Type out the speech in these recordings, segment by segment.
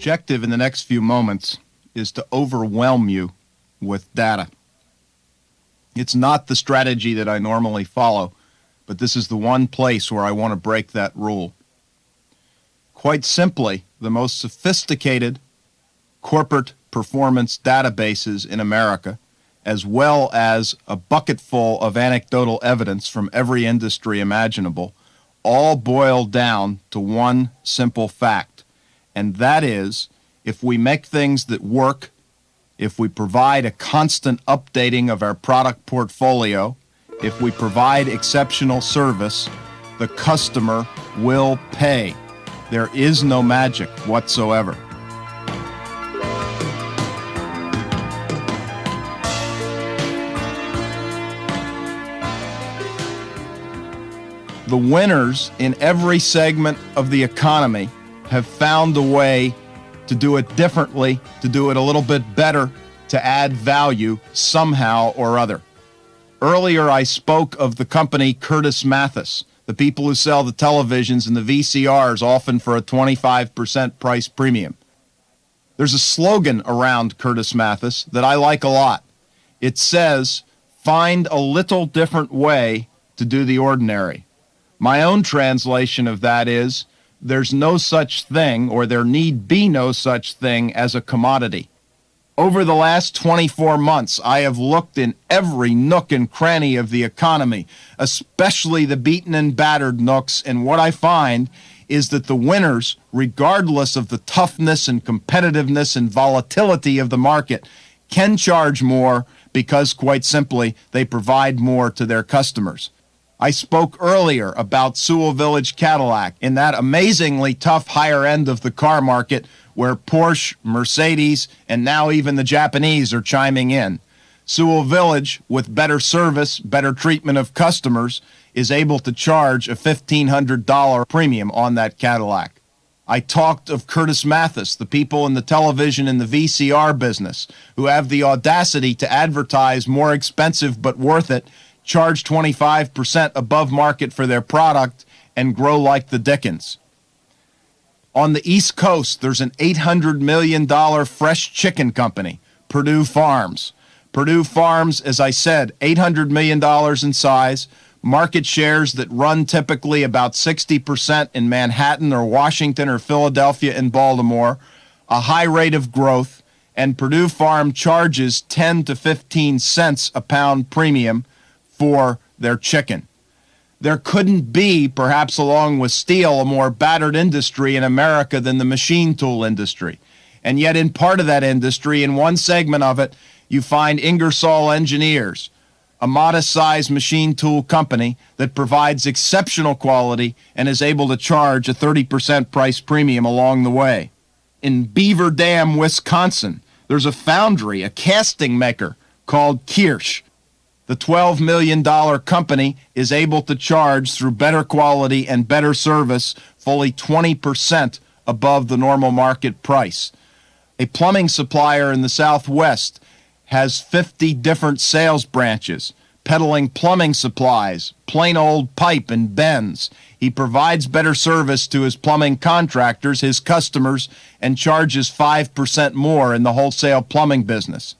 objective in the next few moments is to overwhelm you with data. It's not the strategy that I normally follow, but this is the one place where I want to break that rule. Quite simply, the most sophisticated corporate performance databases in America, as well as a bucketful of anecdotal evidence from every industry imaginable, all boil down to one simple fact, and that is, if we make things that work, if we provide a constant updating of our product portfolio, if we provide exceptional service, the customer will pay. There is no magic whatsoever. The winners in every segment of the economy have found a way to do it differently, to do it a little bit better, to add value somehow or other. Earlier I spoke of the company Curtis Mathis, the people who sell the televisions and the VCRs, often for a 25% price premium. There's a slogan around Curtis Mathis that I like a lot. It says, "Find a little different way to do the ordinary." My own translation of that is, there's no such thing, or there need be no such thing, as a commodity. Over the last 24 months, I have looked in every nook and cranny of the economy, especially the beaten and battered nooks, and what I find is that the winners, regardless of the toughness and competitiveness and volatility of the market, can charge more because, quite simply, they provide more to their customers. I spoke earlier about Sewell Village Cadillac in that amazingly tough higher end of the car market where Porsche, Mercedes, and now even the Japanese are chiming in. Sewell Village, with better service, better treatment of customers, is able to charge a $1,500 premium on that Cadillac. I talked of Curtis Mathis, the people in the television and the VCR business, who have the audacity to advertise more expensive but worth it, charge 25% above market for their product, and grow like the Dickens. On the East Coast, there's an $800 million fresh chicken company, Purdue Farms. Purdue Farms, as I said, $800 million in size, market shares that run typically about 60% in Manhattan or Washington or Philadelphia and Baltimore, a high rate of growth, and Purdue Farm charges 10 to 15 cents a pound premium for their chicken. There couldn't be, perhaps along with steel, a more battered industry in America than the machine tool industry. And yet in part of that industry, in one segment of it, you find Ingersoll Engineers, a modest-sized machine tool company that provides exceptional quality and is able to charge a 30% price premium along the way. In Beaver Dam, Wisconsin, there's a foundry, a casting maker called Kirsch. The $12 million company is able to charge, through better quality and better service, fully 20% above the normal market price. A plumbing supplier in the Southwest has 50 different sales branches, peddling plumbing supplies, plain old pipe and bends. He provides better service to his plumbing contractors, his customers, and charges 5% more in the wholesale plumbing business.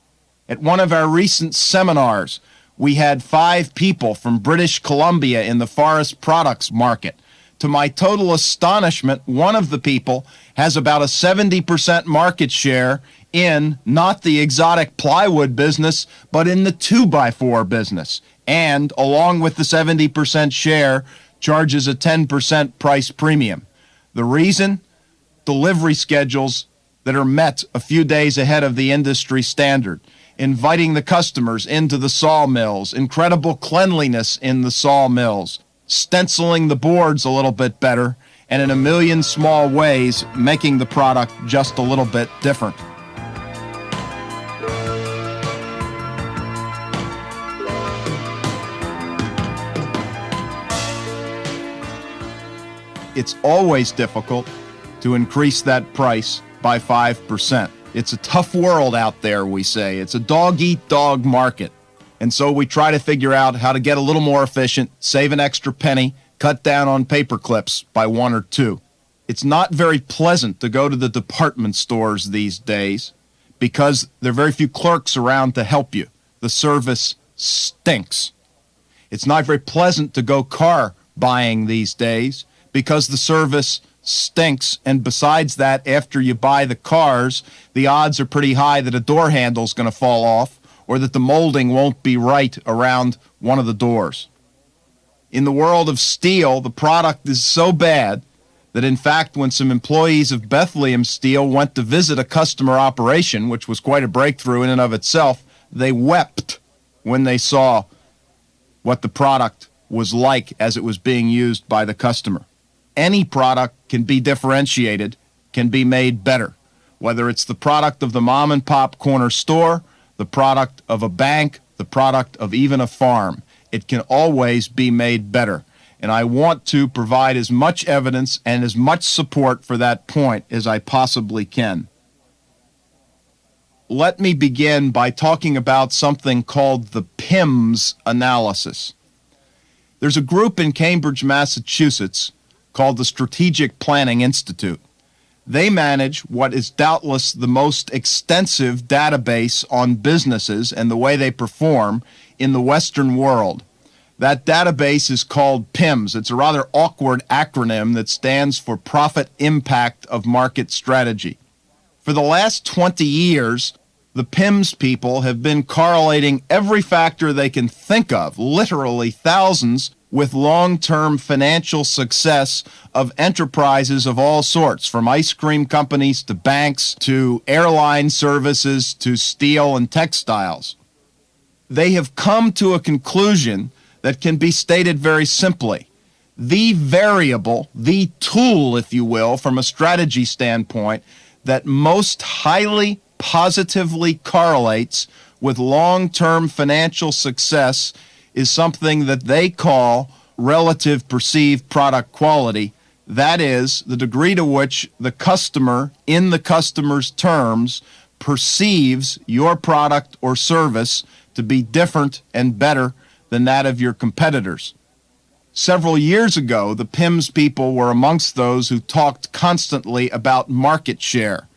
At one of our recent seminars, we had 5 people from British Columbia in the forest products market. To my total astonishment, one of the people has about a 70% market share in not the exotic plywood business, but in the 2x4 business. And, along with the 70% share, charges a 10% price premium. The reason? Delivery schedules that are met a few days ahead of the industry standard. Inviting the customers into the sawmills, incredible cleanliness in the sawmills, stenciling the boards a little bit better, and in a million small ways, making the product just a little bit different. It's always difficult to increase that price by 5%. It's a tough world out there, we say. It's a dog-eat-dog market. And so we try to figure out how to get a little more efficient, save an extra penny, cut down on paper clips by 1 or 2. It's not very pleasant to go to the department stores these days because there are very few clerks around to help you. The service stinks. It's not very pleasant to go car buying these days because the service stinks. And besides that, after you buy the cars, the odds are pretty high that a door handle is going to fall off or that the molding won't be right around one of the doors. In the world of steel, the product is so bad that, in fact, when some employees of Bethlehem Steel went to visit a customer operation, which was quite a breakthrough in and of itself, they wept when they saw what the product was like as it was being used by the customer. Any product can be differentiated, can be made better, whether it's the product of the mom-and-pop corner store, the product of a bank, the product of even a farm. It can always be made better. And I want to provide as much evidence and as much support for that point as I possibly can. Let me begin by talking about something called the PIMS analysis. There's a group in Cambridge, Massachusetts called the Strategic Planning Institute. They manage what is doubtless the most extensive database on businesses and the way they perform in the Western world. That database is called PIMS. It's a rather awkward acronym that stands for Profit Impact of Market Strategy. For the last 20 years, the PIMS people have been correlating every factor they can think of, literally thousands, with long-term financial success of enterprises of all sorts, from ice cream companies to banks to airline services to steel and textiles. They have come to a conclusion that can be stated very simply. The variable, the tool, if you will, from a strategy standpoint, that most highly positively correlates with long-term financial success is something that they call relative perceived product quality. That is, the degree to which the customer, in the customer's terms, perceives your product or service to be different and better than that of your competitors. Several years ago, the PIMS people were amongst those who talked constantly about market share.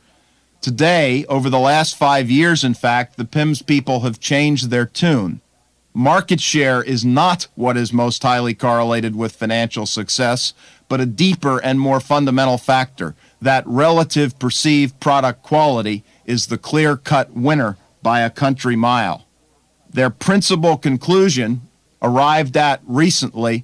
Today, over the last 5 years, in fact, the PIMS people have changed their tune. Market share is not what is most highly correlated with financial success, but a deeper and more fundamental factor. That relative perceived product quality is the clear-cut winner by a country mile. Their principal conclusion, arrived at recently,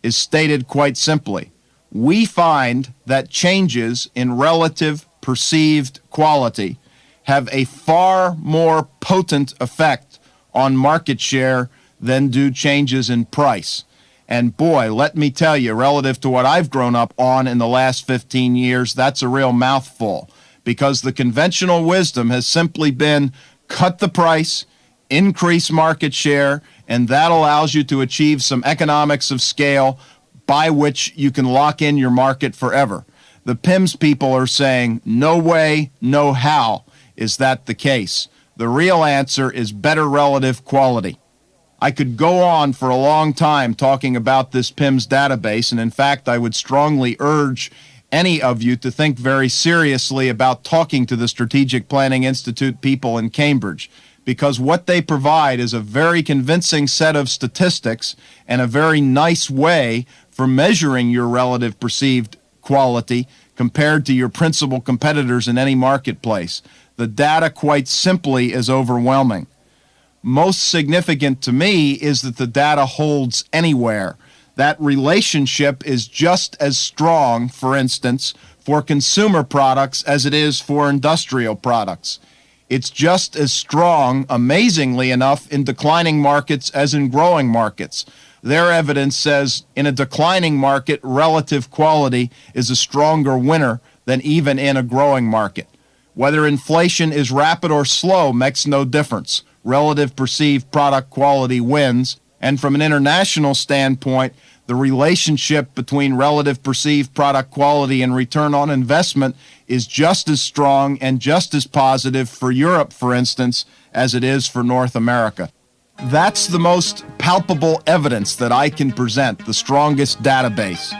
is stated quite simply. We find that changes in relative perceived quality have a far more potent effect on market share than do changes in price. And boy, let me tell you, relative to what I've grown up on in the last 15 years, that's a real mouthful, because the conventional wisdom has simply been cut the price, increase market share, and that allows you to achieve some economics of scale by which you can lock in your market forever. The PIMS people are saying, no way, no how is that the case. The real answer is better relative quality. I could go on for a long time talking about this PIMS database, and in fact, I would strongly urge any of you to think very seriously about talking to the Strategic Planning Institute people in Cambridge, because what they provide is a very convincing set of statistics and a very nice way for measuring your relative perceived quality compared to your principal competitors in any marketplace. The data, quite simply, is overwhelming. Most significant to me is that the data holds anywhere. That relationship is just as strong, for instance, for consumer products as it is for industrial products. It's just as strong, amazingly enough, in declining markets as in growing markets. Their evidence says in a declining market, relative quality is a stronger winner than even in a growing market. Whether inflation is rapid or slow makes no difference. Relative perceived product quality wins. And from an international standpoint, the relationship between relative perceived product quality and return on investment is just as strong and just as positive for Europe, for instance, as it is for North America. That's the most palpable evidence that I can present, the strongest database.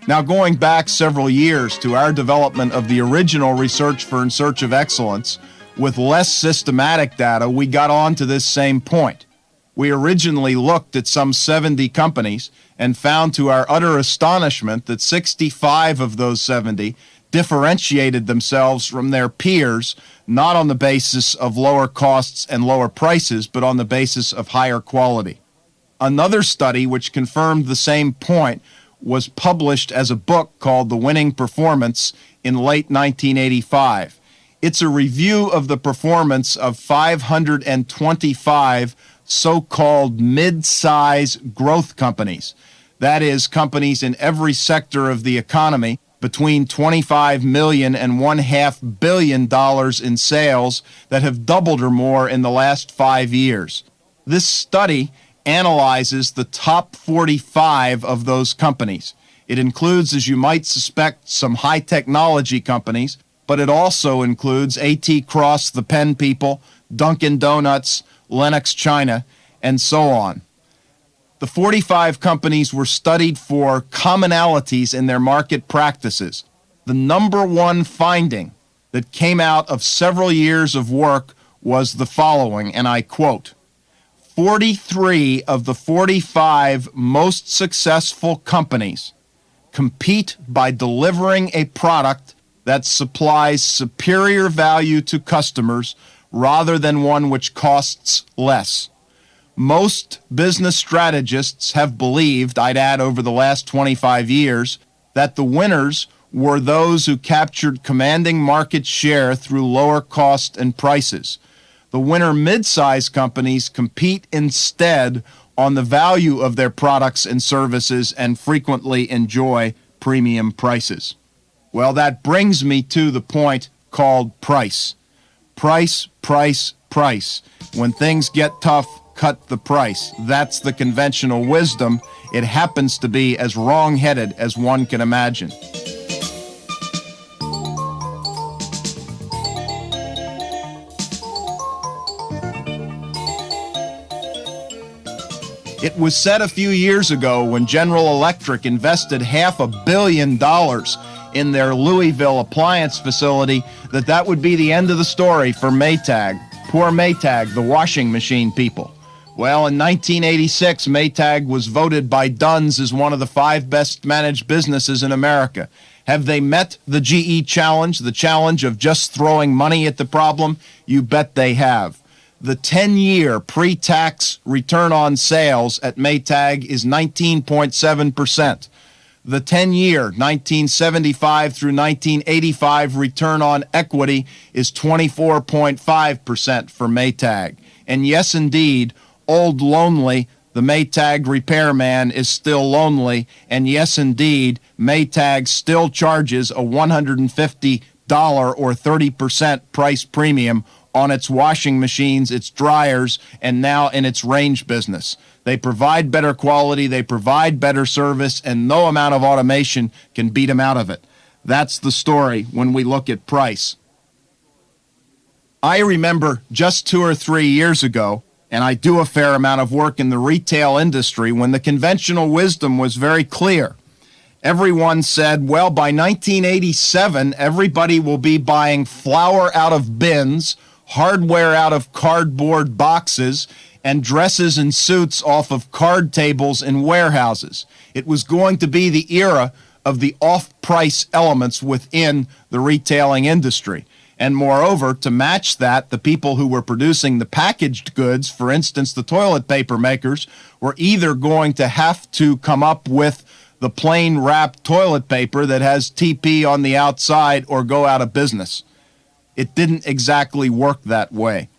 Now, going back several years to our development of the original Research for In Search of Excellence, with less systematic data, we got on to this same point. We originally looked at some 70 companies and found to our utter astonishment that 65 of those 70 differentiated themselves from their peers, not on the basis of lower costs and lower prices, but on the basis of higher quality. Another study which confirmed the same point was published as a book called The Winning Performance in late 1985. It's a review of the performance of 525 so-called mid-size growth companies. That is, companies in every sector of the economy between $25 million and $1.5 billion in sales that have doubled or more in the last 5 years. This study analyzes the top 45 of those companies. It includes, as you might suspect, some high technology companies, but it also includes A.T. Cross, the Pen People, Dunkin' Donuts, Lennox China, and so on. The 45 companies were studied for commonalities in their market practices. The number one finding that came out of several years of work was the following, and I quote, 43 of the 45 most successful companies compete by delivering a product that supplies superior value to customers rather than one which costs less. Most business strategists have believed, I'd add over the last 25 years, that the winners were those who captured commanding market share through lower cost and prices. The winner mid-size companies compete instead on the value of their products and services and frequently enjoy premium prices. Well, that brings me to the point called price. Price, price, price. When things get tough, cut the price. That's the conventional wisdom. It happens to be as wrong-headed as one can imagine. It was said a few years ago when General Electric invested $500 million in their Louisville appliance facility that would be the end of the story for Maytag. Poor Maytag, the washing machine people. Well, in 1986, Maytag was voted by Dunn's as one of the 5 best managed businesses in America. Have they met the GE challenge, the challenge of just throwing money at the problem? You bet they have. The 10-year pre-tax return on sales at Maytag is 19.7%. The 10-year 1975 through 1985 return on equity is 24.5% for Maytag. And yes, indeed, old lonely, the Maytag repairman is still lonely. And yes, indeed, Maytag still charges a $150 or 30% price premium on its washing machines, its dryers, and now in its range business. They provide better quality, they provide better service, and no amount of automation can beat them out of it. That's the story when we look at price. I remember just 2 or 3 years ago, and I do a fair amount of work in the retail industry, when the conventional wisdom was very clear. Everyone said, well, by 1987, everybody will be buying flour out of bins, hardware out of cardboard boxes, and dresses and suits off of card tables in warehouses. It was going to be the era of the off-price elements within the retailing industry. And moreover, to match that, the people who were producing the packaged goods, for instance, the toilet paper makers, were either going to have to come up with the plain wrapped toilet paper that has TP on the outside or go out of business. It didn't exactly work that way.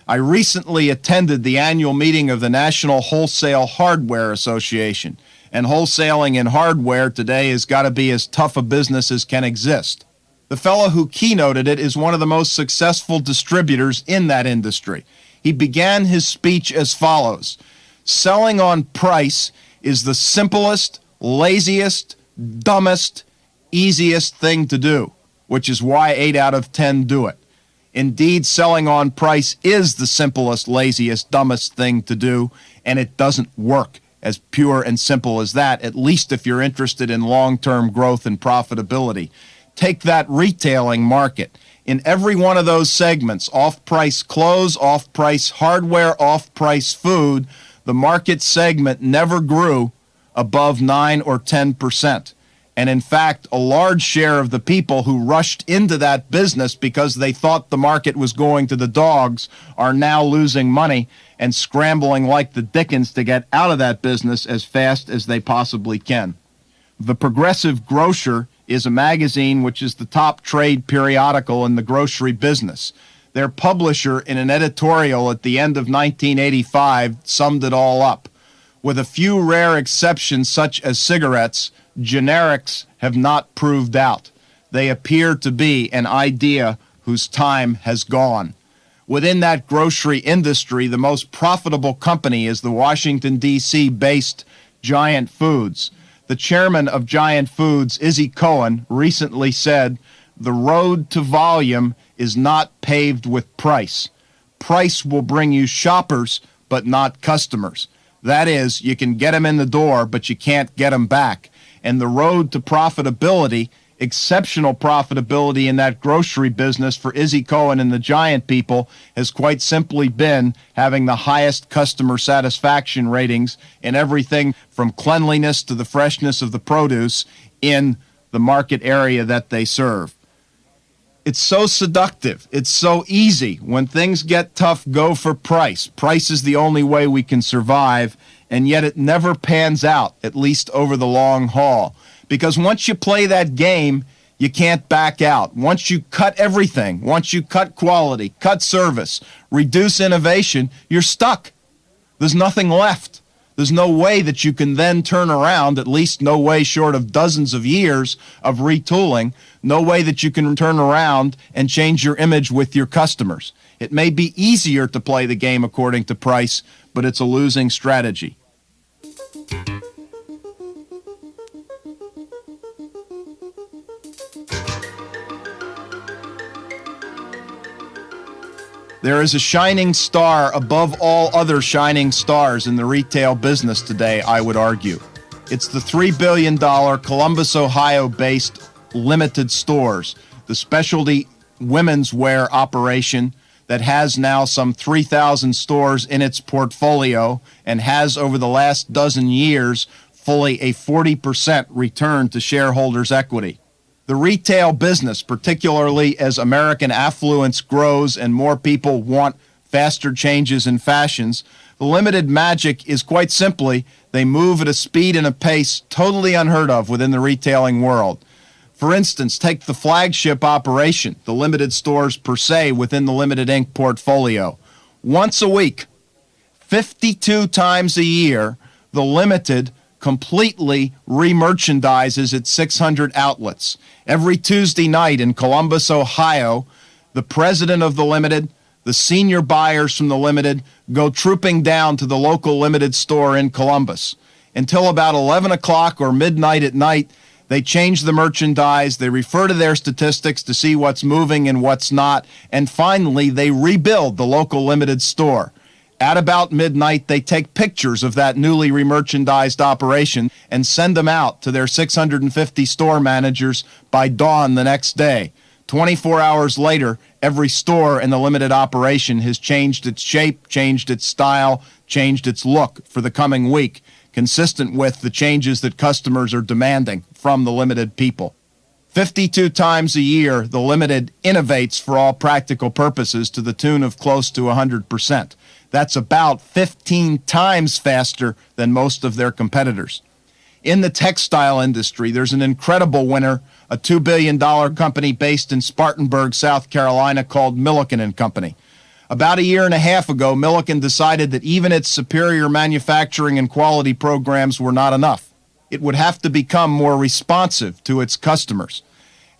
I recently attended the annual meeting of the National Wholesale Hardware Association, and wholesaling in hardware today has got to be as tough a business as can exist. The fellow who keynoted it is one of the most successful distributors in that industry. He began his speech as follows: selling on price is the simplest, laziest, dumbest, easiest thing to do, which is why 8 out of 10 do it. Indeed, selling on price is the simplest, laziest, dumbest thing to do, and it doesn't work as pure and simple as that, at least if you're interested in long-term growth and profitability. Take that retailing market. In every one of those segments, off-price clothes, off-price hardware, off-price food, the market segment never grew above 9 or 10%. And in fact, a large share of the people who rushed into that business because they thought the market was going to the dogs are now losing money and scrambling like the dickens to get out of that business as fast as they possibly can. The Progressive Grocer is a magazine which is the top trade periodical in the grocery business. Their publisher, in an editorial at the end of 1985, summed it all up. With a few rare exceptions such as cigarettes, generics have not proved out. They appear to be an idea whose time has gone. Within that grocery industry, the most profitable company is the Washington, D.C. based Giant Foods. The chairman of Giant Foods, Izzy Cohen, recently said, "The road to volume is not paved with price. Price will bring you shoppers, but not customers. That is, you can get them in the door, but you can't get them back." And the road to profitability, exceptional profitability in that grocery business for Izzy Cohen and the Giant people, has quite simply been having the highest customer satisfaction ratings in everything from cleanliness to the freshness of the produce in the market area that they serve. It's so seductive. It's so easy. When things get tough, go for price. Price is the only way we can survive, and yet it never pans out, at least over the long haul. Because once you play that game, you can't back out. Once you cut everything, once you cut quality, cut service, reduce innovation, you're stuck. There's nothing left. There's no way that you can then turn around, at least no way short of dozens of years of retooling, no way that you can turn around and change your image with your customers. It may be easier to play the game according to price, but it's a losing strategy. There is a shining star above all other shining stars in the retail business today, I would argue. It's the $3 billion Columbus, Ohio-based Limited Stores, the specialty women's wear operation that has now some 3,000 stores in its portfolio and has over the last dozen years fully a 40% return to shareholders' equity. The retail business, particularly as American affluence grows and more people want faster changes in fashions, the Limited magic is quite simply they move at a speed and a pace totally unheard of within the retailing world. For instance, take the flagship operation, the Limited stores per se within the Limited Inc. portfolio. Once a week, 52 times a year, the Limited completely re-merchandises its 600 outlets. Every Tuesday night in Columbus, Ohio, the president of the Limited, the senior buyers from the Limited go trooping down to the local Limited store in Columbus. Until about 11 o'clock or midnight at night, they change the merchandise, they refer to their statistics to see what's moving and what's not, and finally they rebuild the local Limited store. At about midnight, they take pictures of that newly remerchandised operation and send them out to their 650 store managers by dawn the next day. 24 hours later, every store in the Limited operation has changed its shape, changed its style, changed its look for the coming week, consistent with the changes that customers are demanding from the Limited people. 52 times a year, the Limited innovates for all practical purposes to the tune of close to 100%. That's about 15 times faster than most of their competitors. In the textile industry, there's an incredible winner, a $2 billion company based in Spartanburg, South Carolina called Milliken & Company. About a year and a half ago, Milliken decided that even its superior manufacturing and quality programs were not enough. It would have to become more responsive to its customers.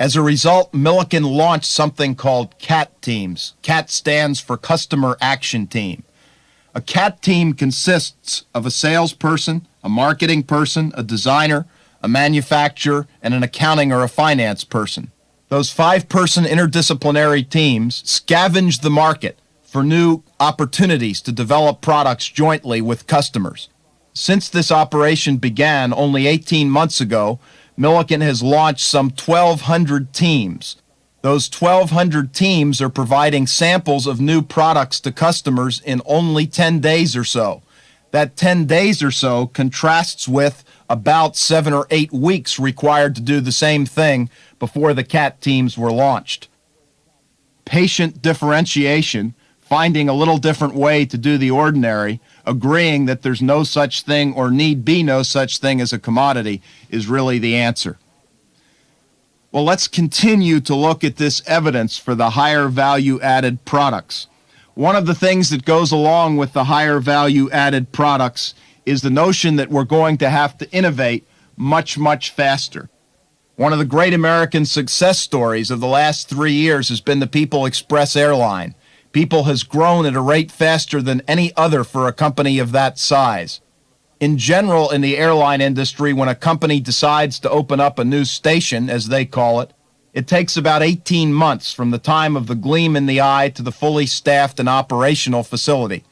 As a result, Milliken launched something called CAT teams. CAT stands for Customer Action Team. A CAT team consists of a salesperson, a marketing person, a designer, a manufacturer, and an accounting or a finance person. Those 5-person interdisciplinary teams scavenge the market for new opportunities to develop products jointly with customers. Since this operation began only 18 months ago, Milliken has launched some 1,200 teams. Those 1,200 teams are providing samples of new products to customers in only 10 days or so. That 10 days or so contrasts with about 7 or 8 weeks required to do the same thing before the CAT teams were launched. Patient differentiation, finding a little different way to do the ordinary, agreeing that there's no such thing or need be no such thing as a commodity, is really the answer. Well, let's continue to look at this evidence for the higher value added products. One of the things that goes along with the higher value added products is the notion that we're going to have to innovate much, much faster. One of the great American success stories of the last 3 years has been the People Express airline. People has grown at a rate faster than any other for a company of that size. In general, in the airline industry, when a company decides to open up a new station, as they call it, it takes about 18 months from the time of the gleam in the eye to the fully staffed and operational facility.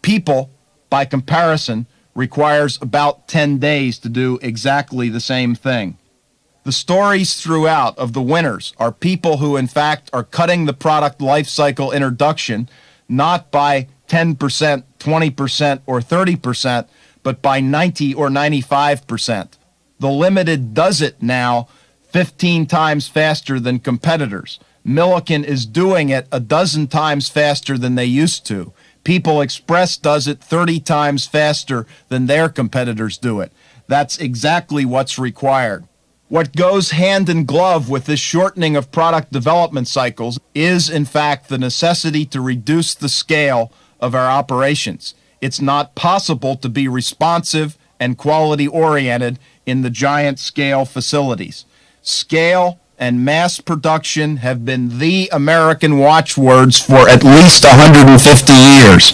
People, by comparison, requires about 10 days to do exactly the same thing. The stories throughout of the winners are people who, in fact, are cutting the product life cycle introduction not by 10%, 20%, or 30%, but by 90 or 95%. The Limited does it now 15 times faster than competitors. Milliken is doing it a dozen times faster than they used to. People Express does it 30 times faster than their competitors do it. That's exactly what's required. What goes hand in glove with this shortening of product development cycles is, in fact, the necessity to reduce the scale of our operations. It's not possible to be responsive and quality-oriented in the giant scale facilities. Scale and mass production have been the American watchwords for at least 150 years.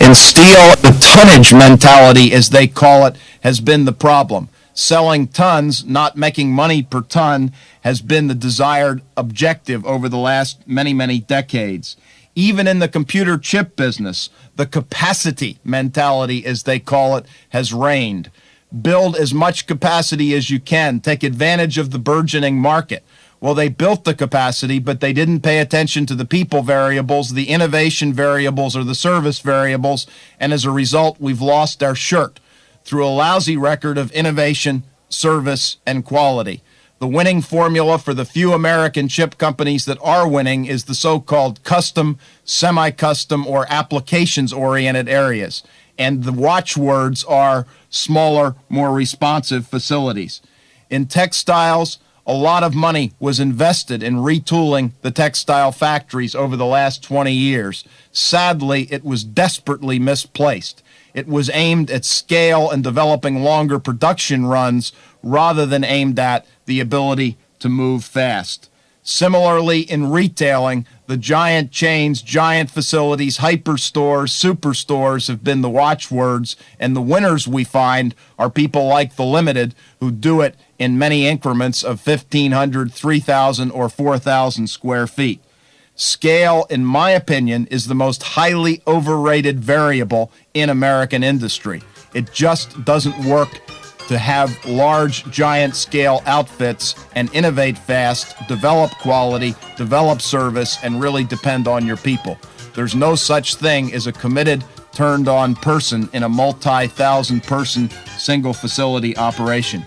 In steel, the tonnage mentality, as they call it, has been the problem. Selling tons, not making money per ton, has been the desired objective over the last many, many decades. Even in the computer chip business, the capacity mentality, as they call it, has reigned. Build as much capacity as you can. Take advantage of the burgeoning market. Well, they built the capacity, but they didn't pay attention to the people variables, the innovation variables, or the service variables, and as a result, we've lost our shirt through a lousy record of innovation, service, and quality. The winning formula for the few American chip companies that are winning is the so-called custom, semi-custom, or applications-oriented areas. And the watchwords are smaller, more responsive facilities. In textiles, a lot of money was invested in retooling the textile factories over the last 20 years. Sadly, it was desperately misplaced. It was aimed at scale and developing longer production runs rather than aimed at the ability to move fast. Similarly, in retailing, the giant chains, giant facilities, hyperstores, superstores have been the watchwords, and the winners we find are people like the Limited who do it in many increments of 1,500, 3,000, or 4,000 square feet. Scale, in my opinion, is the most highly overrated variable in American industry. It just doesn't work to have large, giant scale outfits and innovate fast, develop quality, develop service, and really depend on your people. There's no such thing as a committed, turned-on person in a multi-thousand person single facility operation.